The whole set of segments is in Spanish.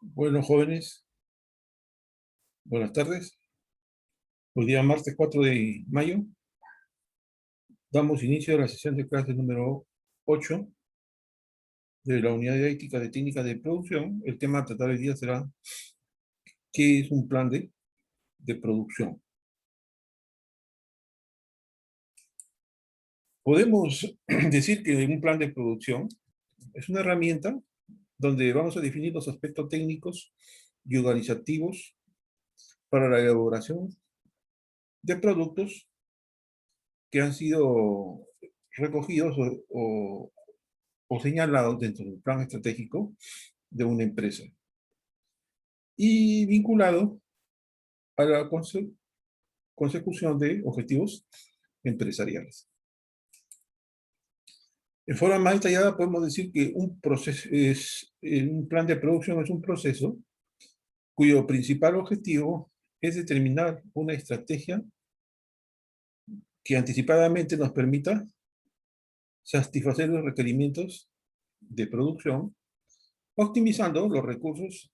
Bueno, jóvenes, buenas tardes. Hoy día, martes 4 de mayo, damos inicio a la sesión de clase número 8 de la Unidad de Ética de Técnica de Producción. El tema a tratar hoy día será ¿qué es un plan de producción? Podemos decir que un plan de producción es una herramienta donde vamos a definir los aspectos técnicos y organizativos para la elaboración de productos que han sido recogidos o señalados dentro del plan estratégico de una empresa y vinculado a la consecución de objetivos empresariales. En forma más detallada podemos decir que un plan de producción es un proceso cuyo principal objetivo es determinar una estrategia que anticipadamente nos permita satisfacer los requerimientos de producción, optimizando los recursos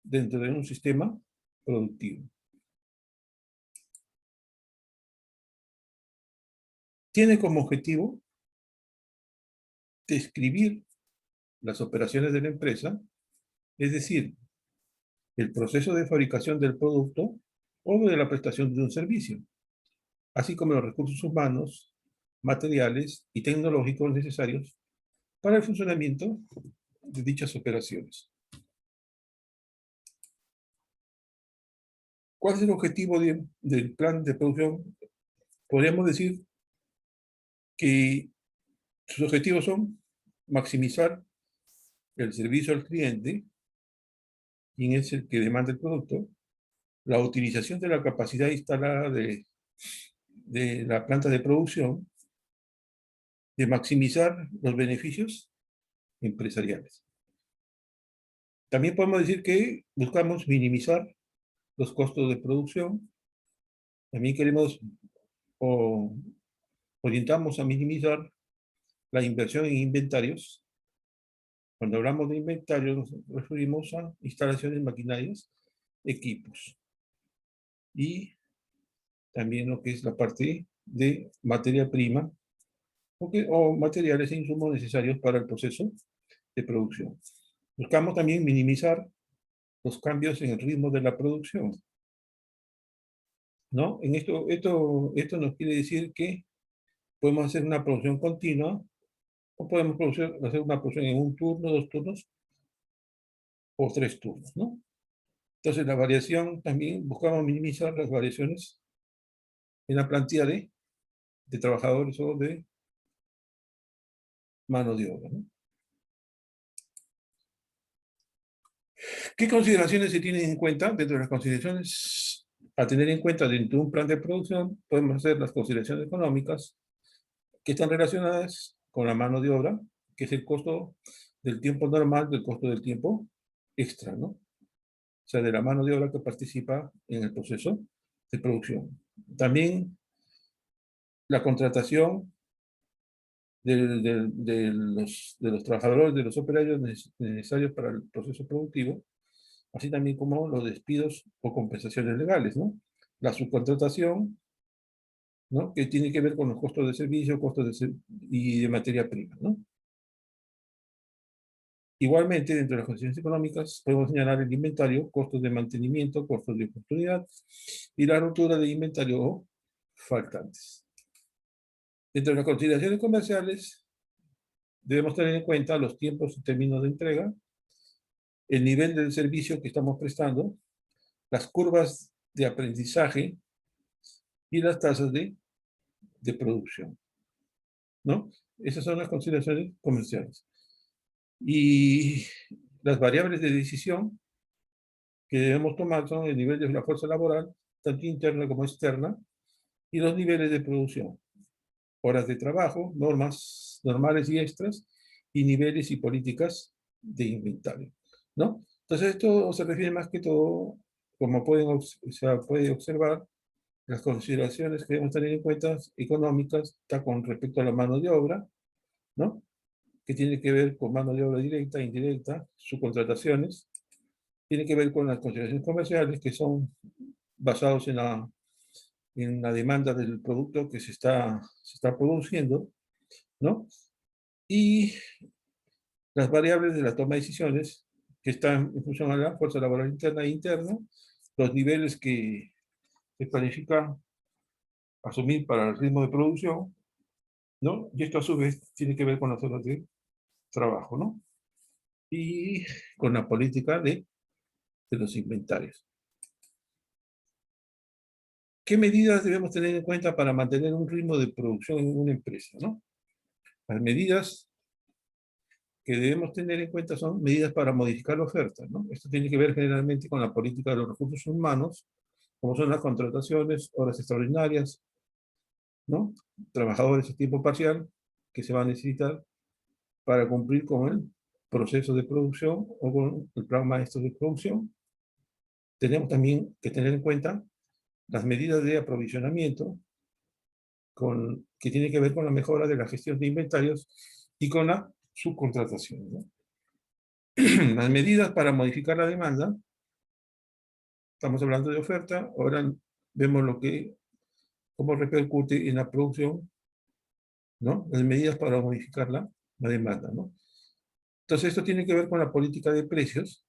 dentro de un sistema productivo. Tiene como objetivo describir las operaciones de la empresa, es decir, el proceso de fabricación del producto o de la prestación de un servicio, así como los recursos humanos, materiales y tecnológicos necesarios para el funcionamiento de dichas operaciones. ¿Cuál es el objetivo del plan de producción? Podríamos decir que sus objetivos son maximizar el servicio al cliente, quien es el que demanda el producto, la utilización de la capacidad instalada de la planta de producción, de maximizar los beneficios empresariales. También podemos decir que buscamos minimizar los costos de producción. También queremos o orientamos a minimizar la inversión en inventarios. Cuando hablamos de inventarios nos referimos a instalaciones, maquinarias, equipos. Y también lo que es la parte de materia prima o materiales e insumos necesarios para el proceso de producción. Buscamos también minimizar los cambios en el ritmo de la producción, ¿no? Esto nos quiere decir que podemos hacer una producción continua o podemos hacer una producción en un turno, 2 turnos o 3 turnos, ¿no? Entonces, la variación también buscamos minimizar las variaciones en la plantilla de trabajadores o de mano de obra, ¿no? ¿Qué consideraciones se tienen en cuenta? Dentro de las consideraciones a tener en cuenta dentro de un plan de producción, podemos hacer las consideraciones económicas que están relacionadas con la mano de obra, que es el costo del tiempo normal, del costo del tiempo extra, ¿no? O sea, de la mano de obra que participa en el proceso de producción. También la contratación de los trabajadores, de los operarios necesarios para el proceso productivo, así también como los despidos o compensaciones legales, ¿no? La subcontratación, ¿no? Que tiene que ver con los costos de servicio, y de materia prima, ¿no? Igualmente, dentro de las condiciones económicas, podemos señalar el inventario, costos de mantenimiento, costos de oportunidad y la ruptura de inventario faltantes. Dentro de las consideraciones comerciales, debemos tener en cuenta los tiempos y términos de entrega, el nivel del servicio que estamos prestando, las curvas de aprendizaje y las tasas de producción, ¿no? Esas son las consideraciones comerciales. Y las variables de decisión que debemos tomar son el nivel de la fuerza laboral, tanto interna como externa, y los niveles de producción, horas de trabajo, normas normales y extras, y niveles y políticas de inventario, ¿no? Entonces esto se refiere más que todo, como se puede observar, las consideraciones que debemos tener en cuenta económicas, está con respecto a la mano de obra, ¿no? Que tiene que ver con mano de obra directa e indirecta, subcontrataciones, tiene que ver con las consideraciones comerciales que son basados en la demanda del producto que se está produciendo, ¿no? Y las variables de la toma de decisiones que están en función a la fuerza laboral interna e interna, los niveles que se planifica asumir para el ritmo de producción, ¿no? Y esto a su vez tiene que ver con las horas de trabajo, ¿no? Y con la política de los inventarios. ¿Qué medidas debemos tener en cuenta para mantener un ritmo de producción en una empresa, ¿no? Las medidas que debemos tener en cuenta son medidas para modificar la oferta, ¿no? Esto tiene que ver generalmente con la política de los recursos humanos, como son las contrataciones, horas extraordinarias, ¿no? Trabajadores a tiempo parcial que se van a necesitar para cumplir con el proceso de producción o con el plan maestro de producción. Tenemos también que tener en cuenta las medidas de aprovisionamiento que tiene que ver con la mejora de la gestión de inventarios y con la subcontratación, ¿no? Las medidas para modificar la demanda, estamos hablando de oferta, ahora vemos cómo repercute en la producción, ¿no? Las medidas para modificar la demanda, ¿no? Entonces esto tiene que ver con la política de precios,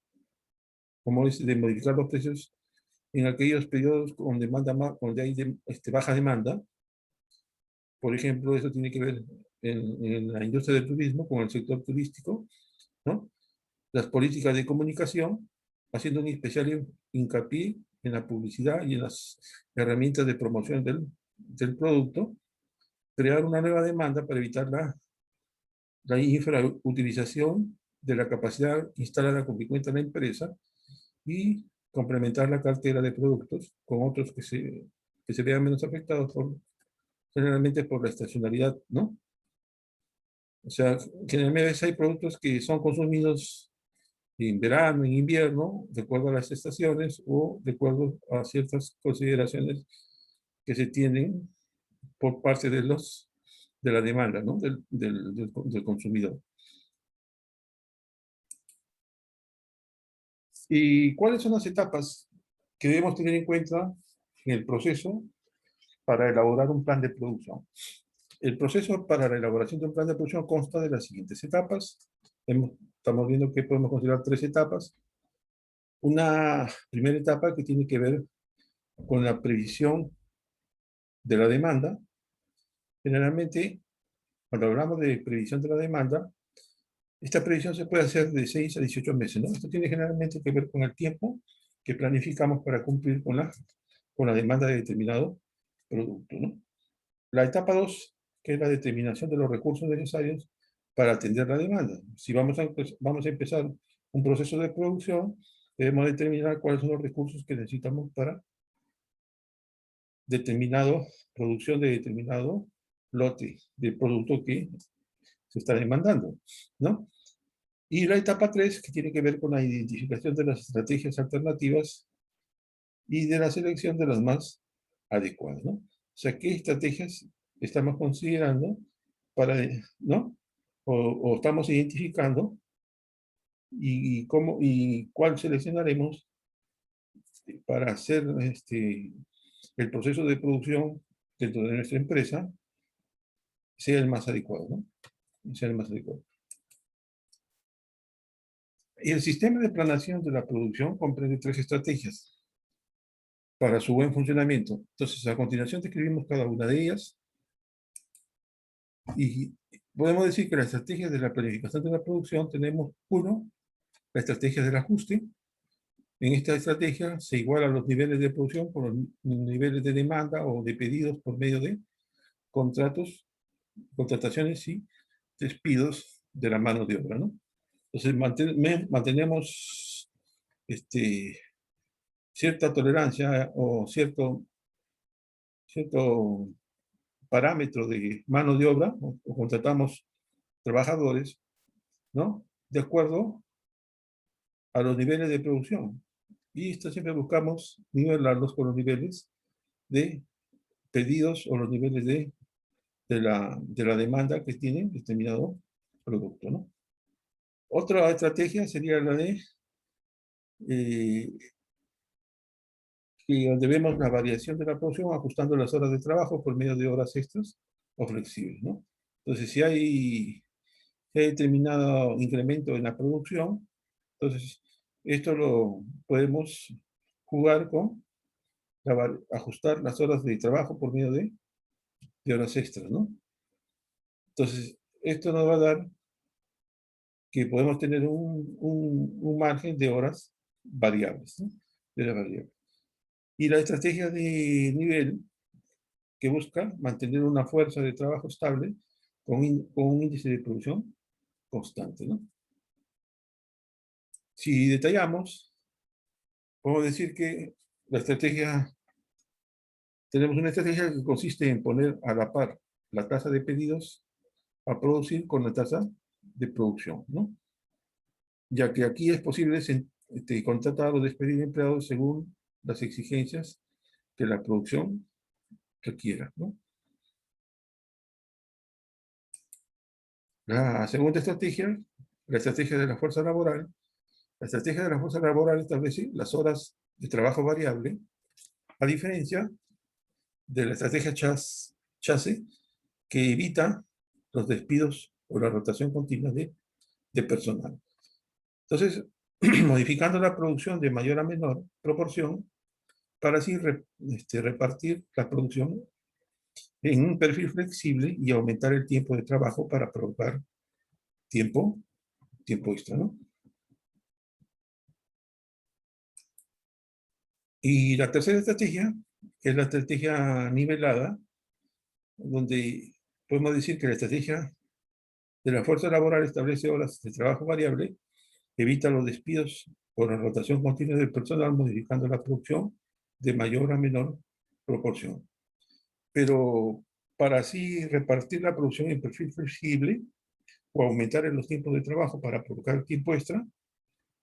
como es de modificar los precios en aquellos periodos con demanda donde hay baja demanda. Por ejemplo, eso tiene que ver en la industria del turismo, con el sector turístico, ¿no? Las políticas de comunicación, haciendo un especial hincapié en la publicidad y en las herramientas de promoción del producto, crear una nueva demanda para evitar la infrautilización de la capacidad instalada con que cuenta la empresa y complementar la cartera de productos con otros que se vean menos afectados generalmente por la estacionalidad, ¿no? O sea, generalmente hay productos que son consumidos en verano, en invierno, de acuerdo a las estaciones o de acuerdo a ciertas consideraciones que se tienen por parte de la demanda, ¿no? Del consumidor. ¿Y cuáles son las etapas que debemos tener en cuenta en el proceso para elaborar un plan de producción? El proceso para la elaboración de un plan de producción consta de las siguientes etapas. Estamos viendo que podemos considerar tres etapas. Una primera etapa que tiene que ver con la previsión de la demanda. Generalmente, cuando hablamos de previsión de la demanda, esta previsión se puede hacer de 6 a 18 meses, ¿no? Esto tiene generalmente que ver con el tiempo que planificamos para cumplir con la demanda de determinado producto, ¿no? La etapa 2, que es la determinación de los recursos necesarios para atender la demanda. Si vamos a empezar un proceso de producción, debemos determinar cuáles son los recursos que necesitamos para producción de determinado lote de producto que se está demandando, ¿no? Y la etapa 3, que tiene que ver con la identificación de las estrategias alternativas y de la selección de las más adecuadas, ¿no? O sea, ¿qué estrategias estamos considerando ¿no? O estamos identificando y cuál seleccionaremos para hacer el proceso de producción dentro de nuestra empresa sea el más adecuado, ¿no? Sea el más adecuado. Y el sistema de planeación de la producción comprende tres estrategias para su buen funcionamiento. Entonces, a continuación describimos cada una de ellas y podemos decir que las estrategias de la planificación de la producción tenemos, uno, la estrategia del ajuste. En esta estrategia se igualan los niveles de producción con los niveles de demanda o de pedidos por medio de contrataciones y despidos de la mano de obra, ¿no? Entonces mantenemos cierta tolerancia o cierto parámetro de mano de obra o contratamos trabajadores, ¿no? De acuerdo a los niveles de producción. Y esto siempre buscamos nivelarlos con los niveles de pedidos o los niveles de la demanda que tiene determinado producto, ¿no? Otra estrategia sería la de eh, y donde vemos la variación de la producción ajustando las horas de trabajo por medio de horas extras o flexibles, ¿no? Entonces, si hay determinado incremento en la producción, entonces esto lo podemos jugar con ajustar las horas de trabajo por medio de horas extras, ¿no? Entonces, esto nos va a dar que podemos tener un margen de horas variables, ¿no? De horas variables. Y la estrategia de nivel que busca mantener una fuerza de trabajo estable con un índice de producción constante, ¿no? Si detallamos, podemos decir que la estrategia, tenemos una estrategia que consiste en poner a la par la tasa de pedidos a producir con la tasa de producción, ¿no? Ya que aquí es posible contratar o despedir empleados según las exigencias que la producción requiera, ¿no? La segunda estrategia, la estrategia de la fuerza laboral. La estrategia de la fuerza laboral establece las horas de trabajo variable, a diferencia de la estrategia Chase, que evita los despidos o la rotación continua de personal. Entonces, modificando la producción de mayor a menor proporción para así repartir la producción en un perfil flexible y aumentar el tiempo de trabajo para provocar tiempo extra, ¿no? Y la tercera estrategia, que es la estrategia nivelada, donde podemos decir que la estrategia de la fuerza laboral establece horas de trabajo variable, evita los despidos por la rotación continua del personal, modificando la producción de mayor a menor proporción. Pero para así repartir la producción en perfil flexible o aumentar en los tiempos de trabajo para provocar tiempo extra,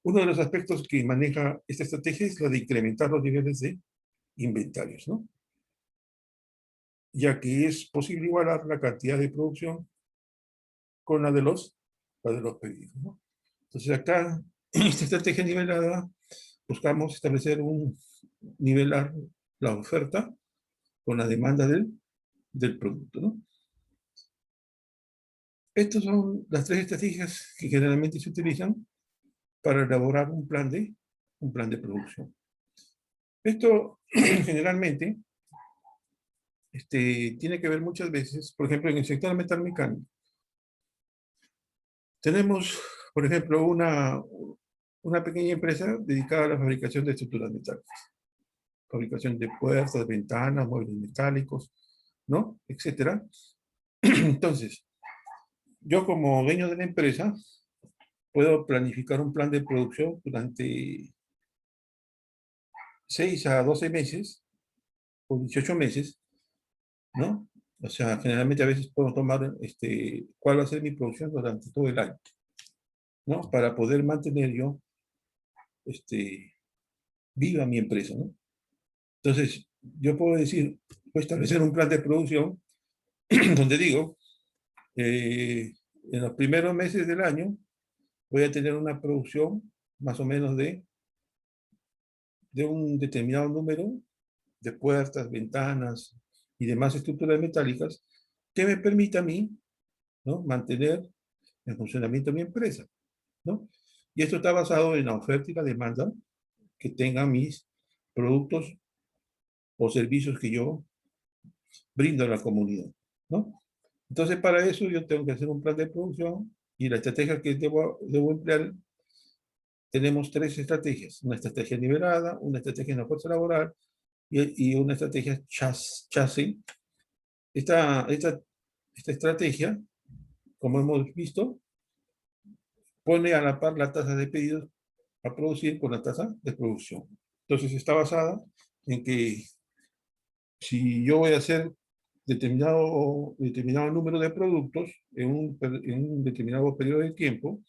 uno de los aspectos que maneja esta estrategia es la de incrementar los niveles de inventarios, ¿no? Ya que es posible igualar la cantidad de producción con la de los pedidos, ¿no? Entonces acá, en esta estrategia nivelada, buscamos establecer nivelar la oferta con la demanda del producto, ¿no? Estas son las tres estrategias que generalmente se utilizan para elaborar un plan de producción. Esto generalmente tiene que ver muchas veces, por ejemplo, en el sector metalmecánico. Tenemos, por ejemplo, una pequeña empresa dedicada a la fabricación de estructuras metálicas. Fabricación de puertas, ventanas, muebles metálicos, ¿no? Etcétera. Entonces, yo como dueño de la empresa, puedo planificar un plan de producción durante 6 a 12 meses o 18 meses, ¿no? O sea, generalmente a veces puedo tomar cuál va a ser mi producción durante todo el año, ¿no? Para poder mantener yo viva mi empresa, ¿no? Entonces, yo puedo decir, puedo establecer un plan de producción donde digo, en los primeros meses del año voy a tener una producción más o menos de un determinado número de puertas, ventanas y demás estructuras metálicas que me permita a mí, ¿no?, mantener en funcionamiento mi empresa, ¿no? Y esto está basado en la oferta y la demanda que tengan mis productos o servicios que yo brindo a la comunidad, ¿no? Entonces, para eso yo tengo que hacer un plan de producción y la estrategia que debo emplear, tenemos tres estrategias: una estrategia nivelada, una estrategia en la fuerza laboral y una estrategia chasis. Esta estrategia, como hemos visto, pone a la par la tasa de pedidos a producir con la tasa de producción. Entonces está basada en que si yo voy a hacer determinado número de productos en un determinado periodo de tiempo,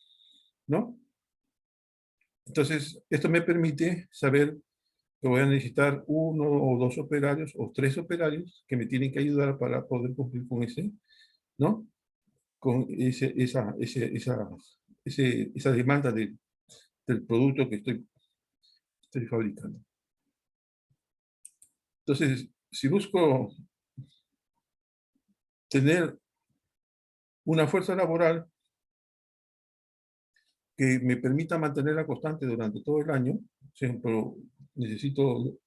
¿no? Entonces, esto me permite saber que voy a necesitar uno o dos operarios o tres operarios que me tienen que ayudar para poder cumplir con ¿no? Con esa demanda del producto que estoy estoy fabricando. Entonces, si busco tener una fuerza laboral que me permita mantenerla constante durante todo el año, por ejemplo, necesito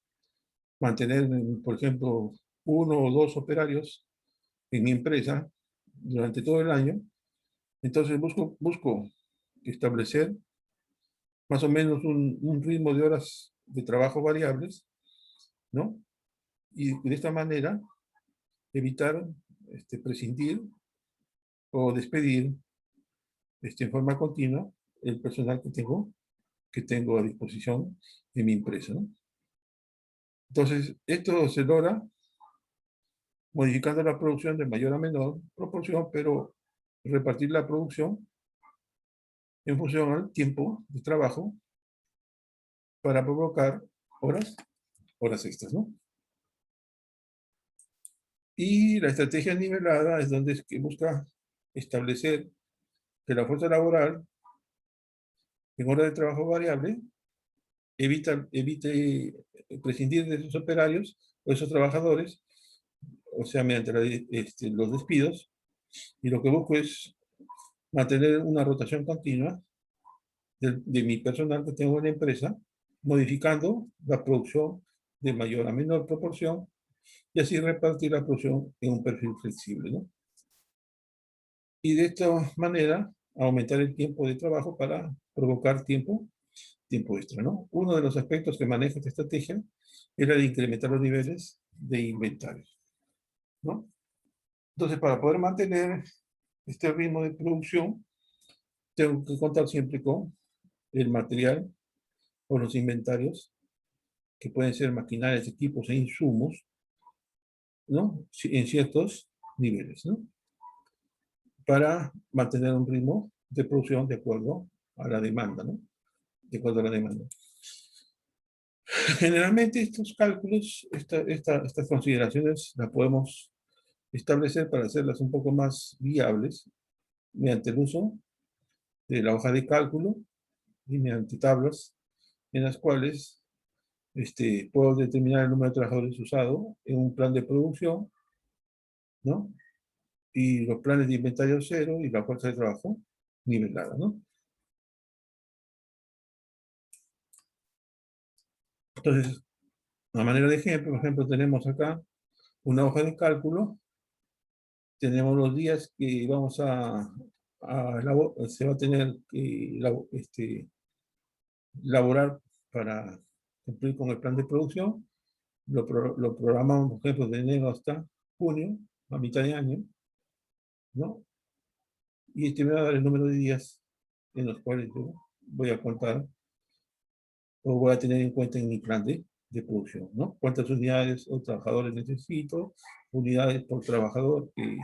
mantener, por ejemplo, 1 o 2 operarios en mi empresa durante todo el año, entonces busco establecer más o menos un ritmo de horas de trabajo variables, ¿no? Y de esta manera evitar prescindir o despedir en forma continua el personal que tengo a disposición en mi empresa, ¿no? Entonces, esto se logra modificando la producción de mayor a menor proporción, pero repartir la producción en función al tiempo de trabajo para provocar horas extras, ¿no? Y la estrategia nivelada es donde es que busca establecer que la fuerza laboral en hora de trabajo variable evite prescindir de esos operarios o esos trabajadores, o sea, mediante los despidos, y lo que busco es mantener una rotación continua de mi personal que tengo en la empresa, modificando la producción de mayor a menor proporción y así repartir la producción en un perfil flexible, ¿no? Y de esta manera aumentar el tiempo de trabajo para provocar tiempo extra, ¿no? Uno de los aspectos que maneja esta estrategia es la de incrementar los niveles de inventario, ¿no? Entonces, para poder mantener este ritmo de producción, tengo que contar siempre con el material o los inventarios, que pueden ser maquinarias, equipos e insumos, ¿no? En ciertos niveles, ¿no? Para mantener un ritmo de producción de acuerdo a la demanda, ¿no? De acuerdo a la demanda. Generalmente estos cálculos, estas consideraciones las podemos establecer para hacerlas un poco más viables mediante el uso de la hoja de cálculo y mediante tablas en las cuales puedo determinar el número de trabajadores usado en un plan de producción, ¿no? Y los planes de inventario cero y la fuerza de trabajo nivelada, ¿no? Entonces, a manera de ejemplo, por ejemplo, tenemos acá una hoja de cálculo, tenemos los días que vamos se va a tener que laborar para cumplir con el plan de producción, lo programamos, por ejemplo, de enero hasta junio, a mitad de año, ¿no? Y me va a dar el número de días en los cuales yo voy a contar o voy a tener en cuenta en mi plan de producción, ¿no? ¿Cuántas unidades o trabajadores necesito? Unidades por trabajador que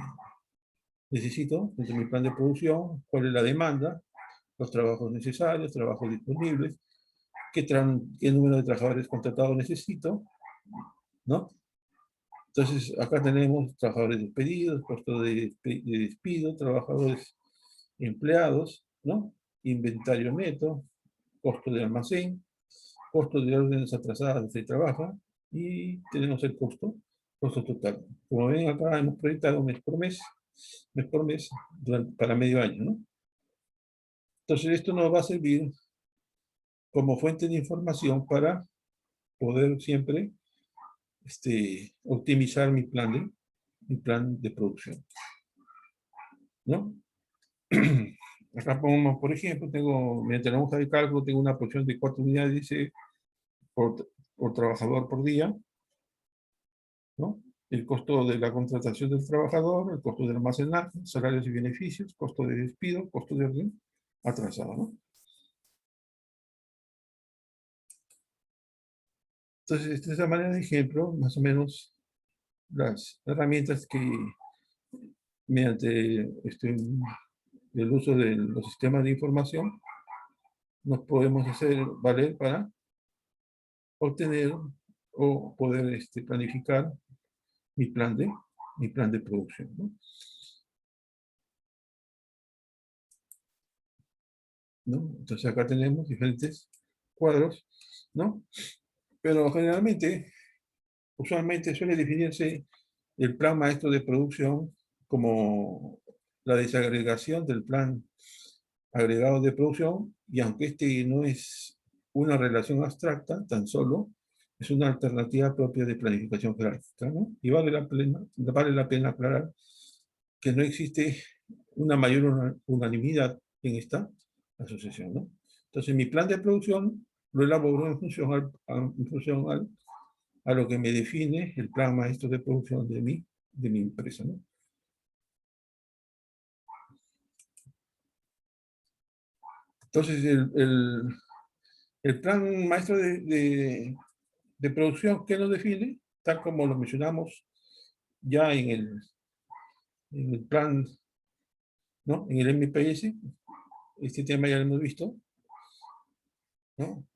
necesito dentro de mi plan de producción, cuál es la demanda, los trabajos necesarios, trabajos disponibles, qué número de trabajadores contratados necesito, ¿no? Entonces, acá tenemos trabajadores despedidos, costo de despido, trabajadores empleados, ¿no? Inventario neto, costo de almacén, costo de órdenes atrasadas de trabajo y tenemos el costo total. Como ven acá hemos proyectado mes por mes para medio año, ¿no? Entonces esto nos va a servir como fuente de información para poder siempre optimizar mi plan de producción, ¿no? Acá ponemos, por ejemplo, mediante la hoja de cálculo, tengo una producción de 4 unidades, dice, por trabajador por día, ¿no? El costo de la contratación del trabajador, el costo del almacenaje, salarios y beneficios, costo de despido, costo de orden atrasado, ¿no? Entonces, esta es la manera de ejemplo, más o menos, las herramientas que mediante el uso de los sistemas de información nos podemos hacer valer para obtener o poder planificar mi plan de producción, ¿no? ¿No? Entonces acá tenemos diferentes cuadros ¿no? Pero generalmente, usualmente suele definirse el plan maestro de producción como la desagregación del plan agregado de producción, y aunque este no es una relación abstracta, tan solo es una alternativa propia de planificación jerárquica, ¿no? Y vale la pena aclarar que no existe una mayor unanimidad en esta asociación, ¿no? Entonces, mi plan de producción lo elaboro en función a lo que me define el plan maestro de producción de mi empresa, ¿no? Entonces, el plan maestro de producción, ¿qué nos define? Tal como lo mencionamos ya en el plan, ¿no? En el MPS, este tema ya lo hemos visto, ¿no?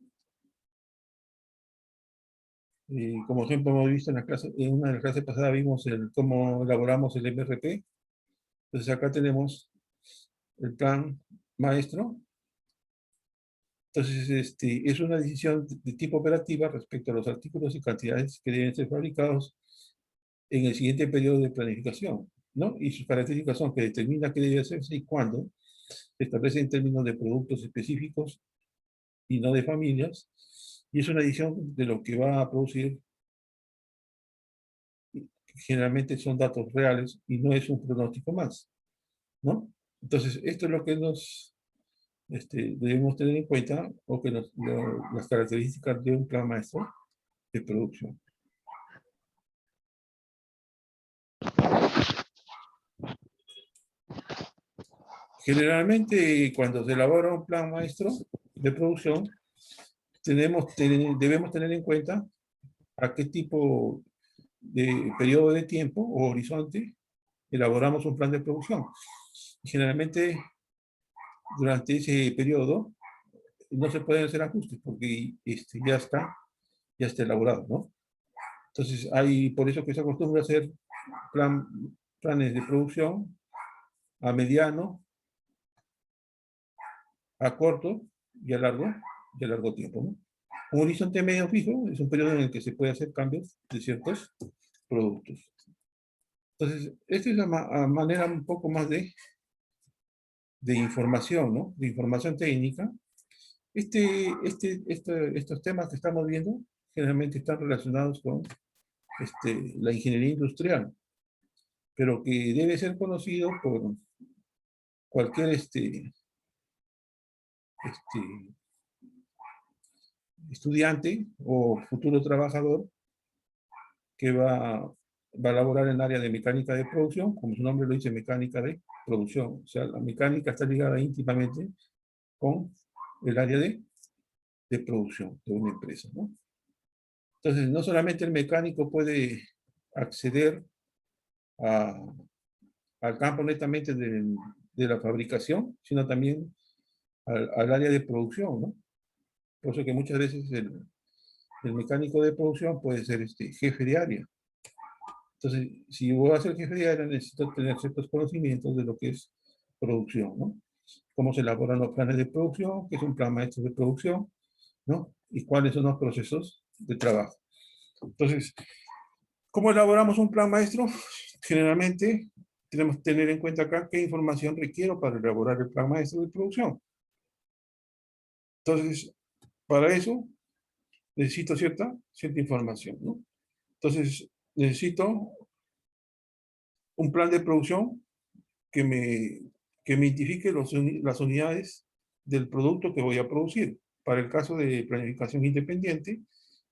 Y como ejemplo hemos visto en la clase, en una de las clases pasadas vimos cómo elaboramos el MRP. Entonces acá tenemos el plan maestro. Entonces, es una decisión de tipo operativa respecto a los artículos y cantidades que deben ser fabricados en el siguiente periodo de planificación, ¿no? Y sus características son que determina qué debe hacerse y cuándo, se establece en términos de productos específicos y no de familias, y es una edición de lo que va a producir, generalmente son datos reales y no es un pronóstico más, ¿no? Entonces, esto es lo que debemos tener en cuenta, o que las características de un plan maestro de producción. Generalmente, cuando se elabora un plan maestro de producción, debemos tener en cuenta a qué tipo de periodo de tiempo o horizonte elaboramos un plan de producción. Generalmente, durante ese periodo, no se pueden hacer ajustes porque ya está elaborado, ¿no? Entonces, por eso que se acostumbra a hacer planes de producción a mediano, a corto y a largo tiempo, ¿no? Un horizonte medio fijo es un periodo en el que se puede hacer cambios de ciertos productos. Entonces, esta es la manera un poco más de información, ¿no? De información técnica. Estos temas que estamos viendo generalmente están relacionados con la ingeniería industrial, pero que debe ser conocido por cualquier estudiante o futuro trabajador que va a laborar en el área de mecánica de producción, como su nombre lo dice, mecánica de producción. O sea, la mecánica está ligada íntimamente con el área de producción de una empresa, ¿no? Entonces, no solamente el mecánico puede acceder a, al campo netamente de la fabricación, sino también al área de producción, ¿no? Por eso que muchas veces el mecánico de producción puede ser jefe de área. Entonces, si yo voy a ser jefe de área, necesito tener ciertos conocimientos de lo que es producción, ¿no? Cómo se elaboran los planes de producción, qué es un plan maestro de producción, ¿no? Y cuáles son los procesos de trabajo. Entonces, ¿cómo elaboramos un plan maestro? Generalmente, tenemos que tener en cuenta acá qué información requiero para elaborar el plan maestro de producción. Entonces, para eso, necesito cierta información, ¿no? Entonces, necesito un plan de producción que me identifique las unidades del producto que voy a producir. Para el caso de planificación independiente,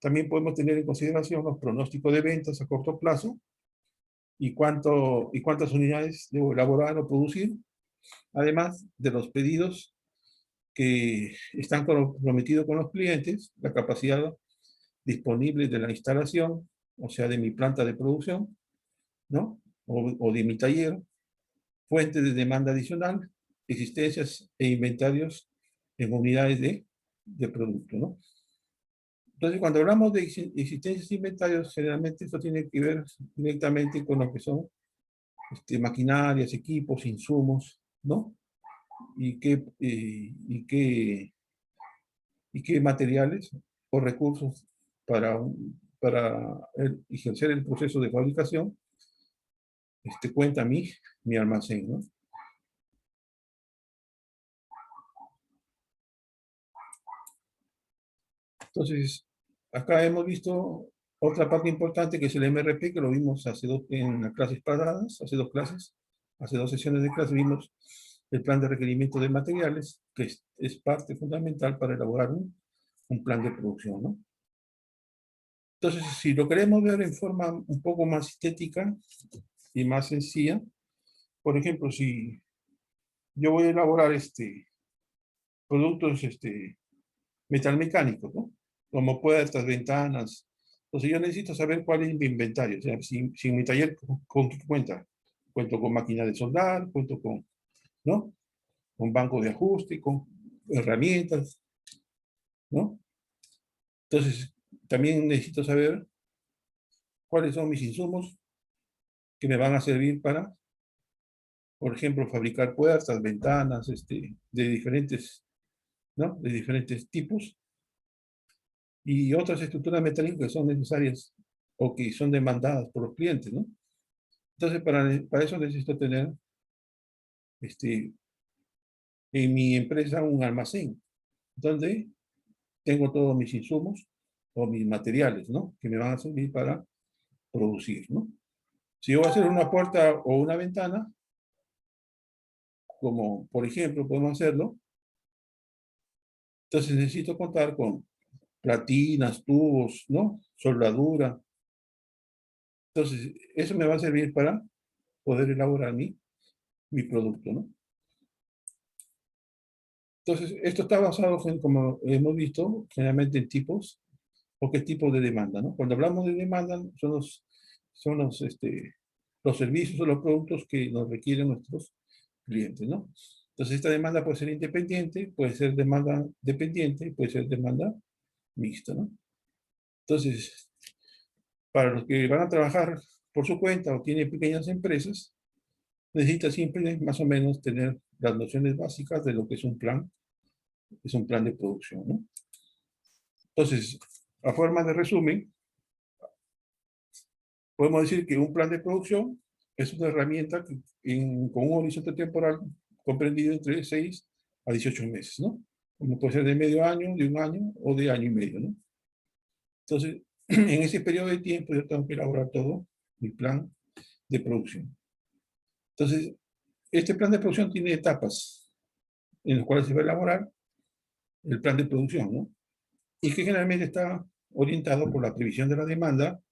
también podemos tener en consideración los pronósticos de ventas a corto plazo y cuántas unidades debo elaborar o producir, además de los pedidos que están comprometidos con los clientes, la capacidad disponible de la instalación, o sea, de mi planta de producción, ¿no? O de mi taller, fuentes de demanda adicional, existencias e inventarios en unidades de producto, ¿no? Entonces, cuando hablamos de existencias e inventarios, generalmente esto tiene que ver directamente con lo que son maquinarias, equipos, insumos, ¿no? Y qué materiales o recursos para ejercer el proceso de fabricación, cuenta mi almacén, ¿no? Entonces, acá hemos visto otra parte importante que es el MRP, que lo vimos en las clases pasadas, hace dos clases, hace dos sesiones de clase vimos el plan de requerimiento de materiales, que es parte fundamental para elaborar un plan de producción, ¿no? Entonces, si lo queremos ver en forma un poco más estética y más sencilla, por ejemplo, si yo voy a elaborar productos metalmecánicos, ¿no? Como puertas, ventanas. Entonces yo necesito saber cuál es mi inventario. O sea, si en mi taller, ¿con qué cuenta? Cuento con máquina de soldar, cuento con, ¿no? Con banco de ajuste, con herramientas, ¿no? Entonces, también necesito saber cuáles son mis insumos que me van a servir para, por ejemplo, fabricar puertas, ventanas, de diferentes, ¿no? De diferentes tipos y otras estructuras metálicas que son necesarias o que son demandadas por los clientes, ¿no? Entonces, para eso necesito tener en mi empresa un almacén donde tengo todos mis insumos o mis materiales, ¿no? Que me van a servir para producir, ¿no? Si yo voy a hacer una puerta o una ventana, como por ejemplo podemos hacerlo, entonces necesito contar con platinas, tubos, ¿no? Soldadura. Entonces, eso me va a servir para poder elaborar mi producto, ¿no? Entonces, esto está basado, como hemos visto, generalmente en tipos o qué tipo de demanda, ¿no? Cuando hablamos de demanda, los servicios o los productos que nos requieren nuestros clientes, ¿no? Entonces, esta demanda puede ser independiente, puede ser demanda dependiente, puede ser demanda mixta, ¿no? Entonces, para los que van a trabajar por su cuenta o tienen pequeñas empresas, necesita siempre más o menos tener las nociones básicas de lo que es un plan de producción, ¿no? Entonces, a forma de resumen, podemos decir que un plan de producción es una herramienta con un horizonte temporal comprendido entre 6 a 18 meses, ¿no? Como puede ser de medio año, de un año o de año y medio, ¿no? Entonces, en ese periodo de tiempo yo tengo que elaborar todo mi plan de producción. Entonces, este plan de producción tiene etapas en las cuales se va a elaborar el plan de producción, ¿no? Y que generalmente está orientado por la previsión de la demanda,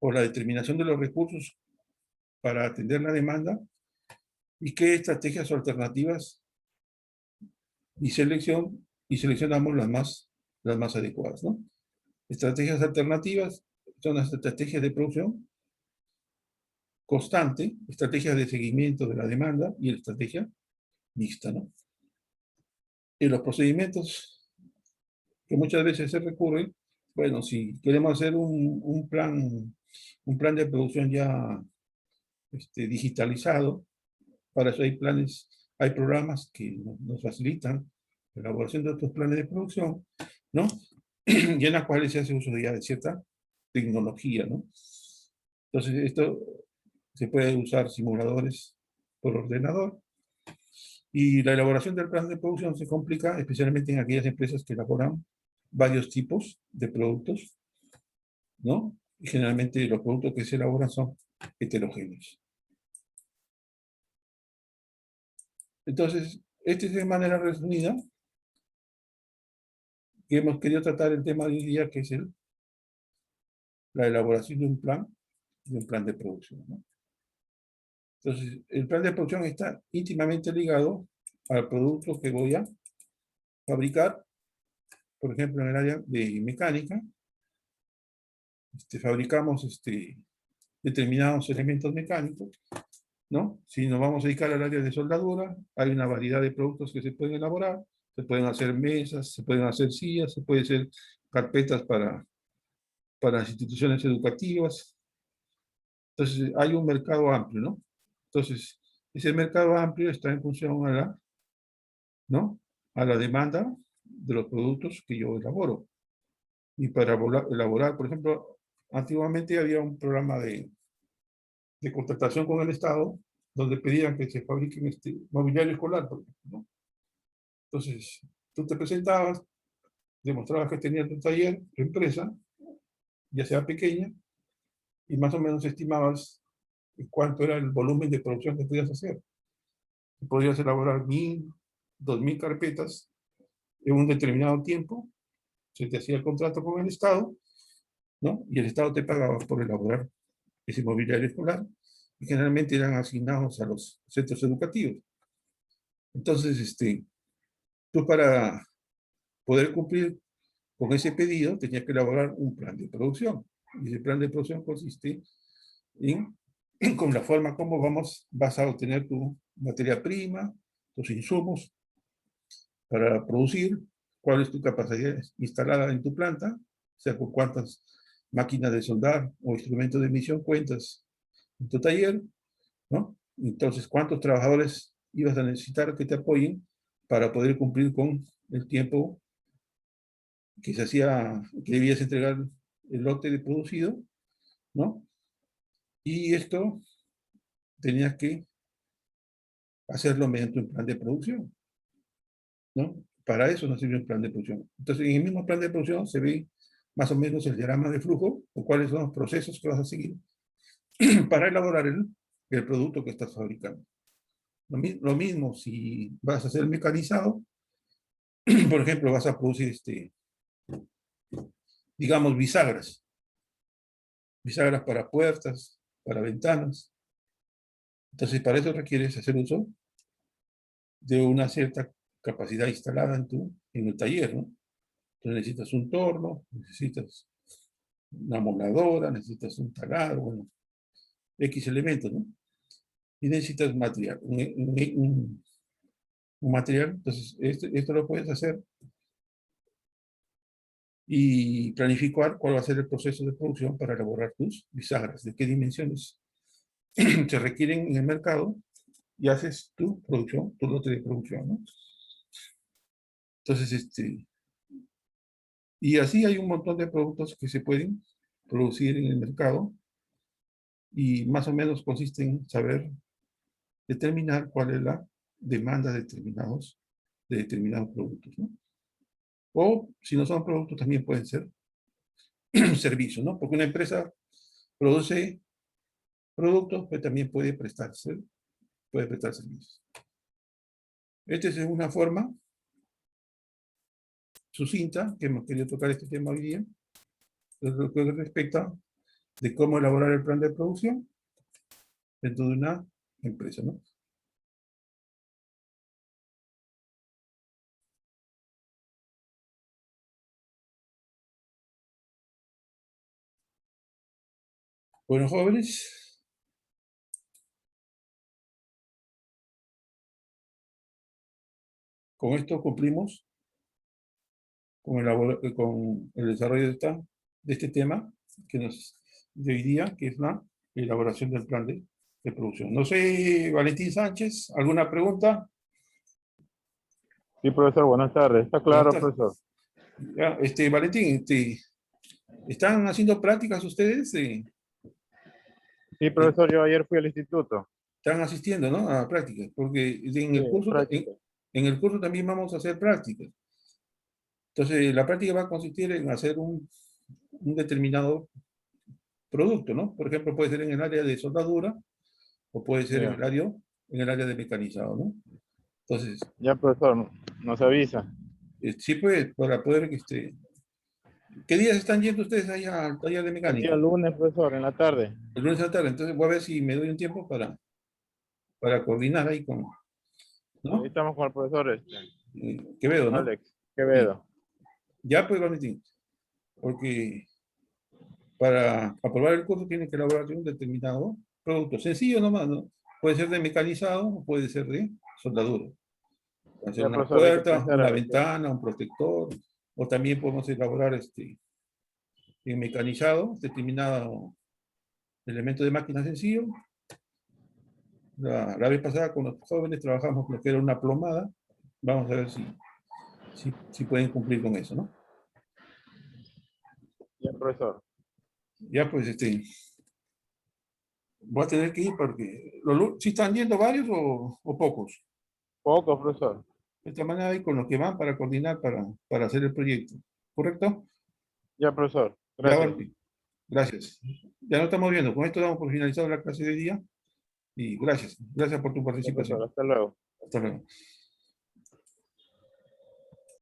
por la determinación de los recursos para atender la demanda y qué estrategias o alternativas y seleccionamos las más adecuadas, ¿no? Estrategias alternativas son las estrategias de producción constante, estrategias de seguimiento de la demanda y la estrategia mixta, ¿no? Y los procedimientos que muchas veces se recurren, bueno, si queremos hacer un plan de producción ya digitalizado, para eso hay programas que nos facilitan la elaboración de estos planes de producción, ¿no? Y en las cuales se hace uso ya de cierta tecnología, ¿no? Entonces, esto se puede usar simuladores por ordenador y la elaboración del plan de producción se complica especialmente en aquellas empresas que elaboran varios tipos de productos, ¿no? Y generalmente los productos que se elaboran son heterogéneos. Entonces, este es de manera resumida que hemos querido tratar el tema de hoy día, que es la elaboración de un plan de producción, ¿no? Entonces, el plan de producción está íntimamente ligado al producto que voy a fabricar, por ejemplo, en el área de mecánica, fabricamos determinados elementos mecánicos, ¿no? Si nos vamos a dedicar al área de soldadura, hay una variedad de productos que se pueden elaborar, se pueden hacer mesas, se pueden hacer sillas, se pueden hacer carpetas para las instituciones educativas. Entonces, hay un mercado amplio, ¿no? Entonces, ese mercado amplio está en función ¿no? A la demanda de los productos que yo elaboro. Y para elaborar, por ejemplo, antiguamente había un programa de contratación con el Estado donde pedían que se fabriquen mobiliario escolar, por ejemplo, ¿no? Entonces, tú te presentabas, demostrabas que tenías tu taller, tu empresa, ya sea pequeña, y más o menos estimabas cuánto era el volumen de producción que podías hacer. Podías elaborar 1000, 2000 carpetas en un determinado tiempo, se te hacía el contrato con el Estado, ¿no? Y el Estado te pagaba por elaborar ese mobiliario escolar, y generalmente eran asignados a los centros educativos. Entonces, tú para poder cumplir con ese pedido tenías que elaborar un plan de producción. Y ese plan de producción consiste con la forma como vas a obtener tu materia prima, tus insumos para producir, cuál es tu capacidad instalada en tu planta, o sea, con cuántas máquinas de soldar o instrumentos de emisión cuentas en tu taller, ¿no? Entonces, ¿cuántos trabajadores ibas a necesitar que te apoyen para poder cumplir con el tiempo que debías entregar el lote de producido, ¿no? Y esto tenías que hacerlo mediante un plan de producción, ¿no? Para eso nos sirve un plan de producción. Entonces, en el mismo plan de producción se ve más o menos el diagrama de flujo, o cuáles son los procesos que vas a seguir para elaborar el producto que estás fabricando. Lo mismo si vas a hacer mecanizado, por ejemplo, vas a producir, digamos, bisagras para puertas, para ventanas. Entonces, para eso requieres hacer uso de una cierta capacidad instalada en el taller, ¿no? Entonces necesitas un torno, necesitas una moladora, necesitas un taladro, bueno, X elementos, ¿no? Y necesitas material, un material. Entonces, esto lo puedes hacer y planificar cuál va a ser el proceso de producción para elaborar tus bisagras, de qué dimensiones se requieren en el mercado, y haces tu producción, tu lote de producción, ¿no? Entonces, y así hay un montón de productos que se pueden producir en el mercado, y más o menos consiste en saber determinar cuál es la demanda de determinados productos, ¿no? O si no son productos, también pueden ser servicios, ¿no? Porque una empresa produce productos, pero también puede prestar servicios. Esta es una forma sucinta que hemos querido tocar este tema hoy día, lo que respecta de cómo elaborar el plan de producción dentro de una empresa, ¿no? Bueno, jóvenes, con esto cumplimos con el desarrollo de este tema de hoy día, que es la elaboración del plan de producción. No sé, Valentín Sánchez, ¿alguna pregunta? Sí, profesor, buenas tardes. Está Buenas claro, tardes. profesor. Ya, Valentín, ¿están haciendo prácticas ustedes? Sí, profesor, yo ayer fui al instituto. Están asistiendo, ¿no? A prácticas, porque Sí, práctica. en el curso también vamos a hacer prácticas. Entonces, la práctica va a consistir en hacer un determinado producto, ¿no? Por ejemplo, puede ser en el área de soldadura o puede ser Ya, en el área de mecanizado, ¿no? Entonces, ya, profesor, nos avisa. sí, pues, para poder, ¿qué días están yendo ustedes allá al taller de El día mecánica? lunes, profesor, en la tarde. El lunes a la tarde. Entonces, voy a ver si me doy un tiempo para coordinar ahí Sí, ahí ¿no? estamos con el profesor Quevedo, ¿no? Alex Sí. Quevedo. Ya, pues, Valentín, porque para aprobar el curso tiene que elaborar un determinado producto. Sencillo nomás, ¿no? Puede ser de mecanizado o puede ser de soldadura. Puede ser Ya, una profesor, hay que puerta, pensar a una ver qué. ventana, un protector, o también podemos elaborar en mecanizado determinado elemento de máquina sencillo. La vez pasada con los jóvenes trabajamos con lo que era una plomada. Vamos a ver si pueden cumplir con eso, ¿no? profesor. Ya pues, voy a tener que ir porque, ¿sí están yendo varios o pocos? Poco, profesor. De esta manera hay con los que van para coordinar para hacer el proyecto. ¿Correcto? Ya, profesor. Ya, Gracias. Barbie. Gracias. Ya nos estamos viendo. Con esto damos por finalizado la clase de día y gracias. Gracias por tu Ya, profesor. participación. Hasta luego. Hasta luego.